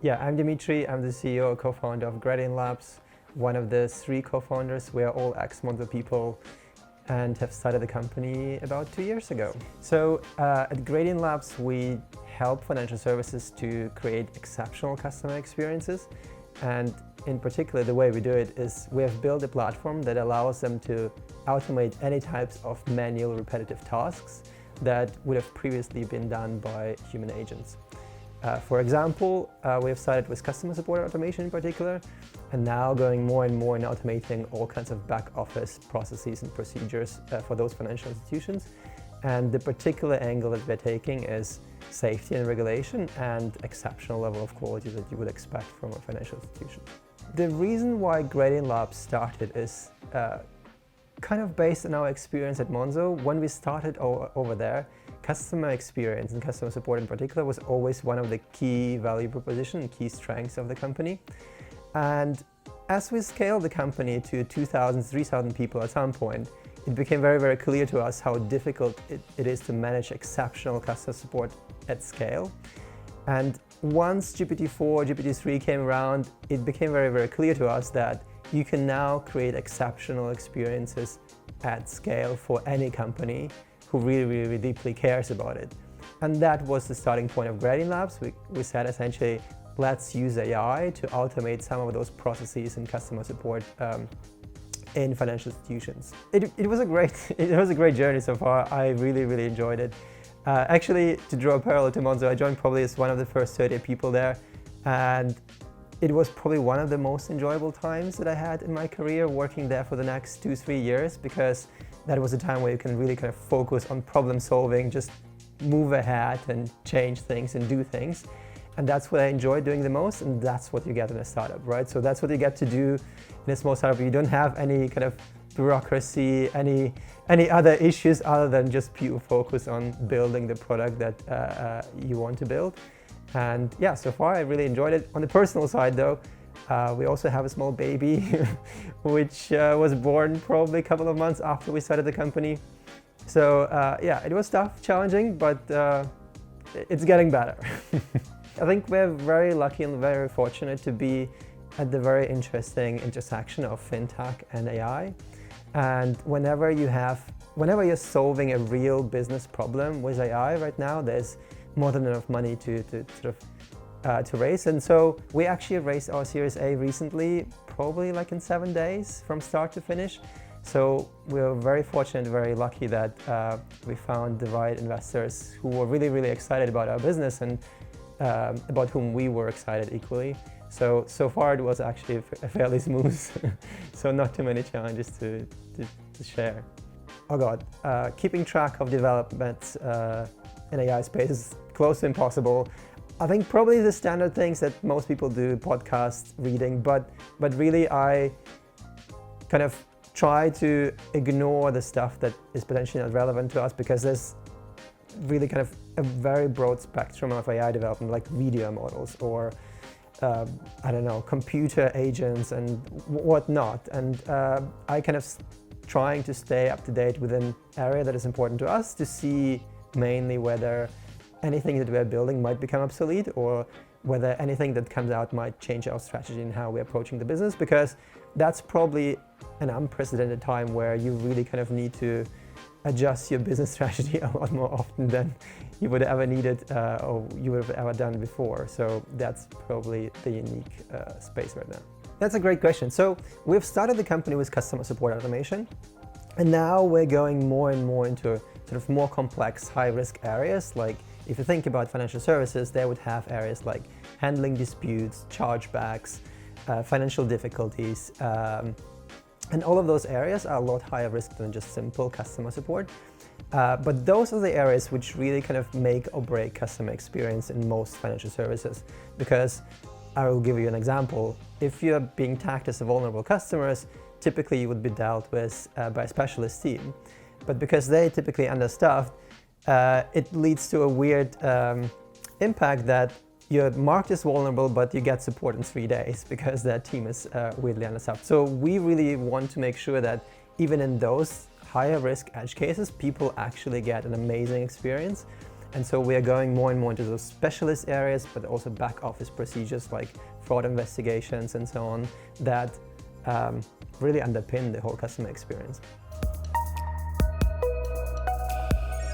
Yeah, I'm Dimitri. I'm the CEO and co-founder of Gradient Labs, one of the 3 co-founders. We are all ex-Monzo people and have started the company about 2 years ago. So at Gradient Labs, we help financial services to create exceptional customer experiences. And in particular, the way we do it is we have built a platform that allows them to automate any types of manual repetitive tasks that would have previously been done by human agents. For example, we have started with customer support automation in particular, and now going more and more in automating all kinds of back office processes and procedures for those financial institutions. And the particular angle that we're taking is safety and regulation and exceptional level of quality that you would expect from a financial institution. The reason why Gradient Labs started is kind of based on our experience at Monzo. When we started over there, customer experience and customer support in particular was always one of the key value proposition and key strengths of the company. And as we scaled the company to 2,000, 3,000 people at some point, it became very, very clear to us how difficult it is to manage exceptional customer support at scale. And once GPT-4, GPT-3 came around, it became very, very clear to us that you can now create exceptional experiences at scale for any company who really, really deeply cares about it. And that was the starting point of Gradient Labs. We said essentially, let's use AI to automate some of those processes in customer support in financial institutions. It was a great journey so far. I really, really enjoyed it. Actually, to draw a parallel to Monzo, I joined probably as one of the first 30 people there, and it was probably one of the most enjoyable times that I had in my career working there for the next 2-3 years, because that was a time where you can really kind of focus on problem solving, just move ahead and change things and do things. And that's what I enjoy doing the most, and that's what you get in a startup, right? So that's what you get to do in a small startup. You don't have any kind of bureaucracy, any other issues other than just pure focus on building the product that you want to build. And yeah, so far I really enjoyed it. On the personal side though, we also have a small baby, which was born probably a couple of months after we started the company. So yeah, it was tough, challenging, but it's getting better. I think we're very lucky and very fortunate to be at the very interesting intersection of fintech and AI. And whenever you're solving a real business problem with AI right now, there's more than enough money to raise. And so we actually raised our Series A recently, probably like in 7 days from start to finish. So we're very fortunate, very lucky that we found the right investors who were really, really excited about our business and about whom we were excited equally. So far it was actually a fairly smooth, so not too many challenges to share. Oh God, keeping track of developments in AI space is close to impossible. I think probably the standard things that most people do, podcast, reading, but really I kind of try to ignore the stuff that is potentially not relevant to us, because there's really kind of a very broad spectrum of AI development, like video models or I don't know, computer agents and whatnot. And I kind of trying to stay up to date with an area that is important to us, to see mainly whether anything that we're building might become obsolete, or whether anything that comes out might change our strategy and how we're approaching the business, because that's probably an unprecedented time where you really kind of need to adjust your business strategy a lot more often than you would have ever needed or you would have ever done before. So that's probably the unique space right now. That's a great question. So we've started the company with customer support automation, and now we're going more and more into sort of more complex, high-risk areas. Like if you think about financial services, they would have areas like handling disputes, chargebacks, financial difficulties, and all of those areas are a lot higher risk than just simple customer support. But those are the areas which really kind of make or break customer experience in most financial services. Because I will give you an example. If you're being tagged as a vulnerable customer, typically you would be dealt with by a specialist team. But because they're typically understaffed, it leads to a weird impact that you're marked as vulnerable, but you get support in 3 days because that team is weirdly understaffed. So we really want to make sure that even in those higher risk edge cases, people actually get an amazing experience And so we are going more and more into those specialist areas, but also back office procedures like fraud investigations and so on that really underpin the whole customer experience.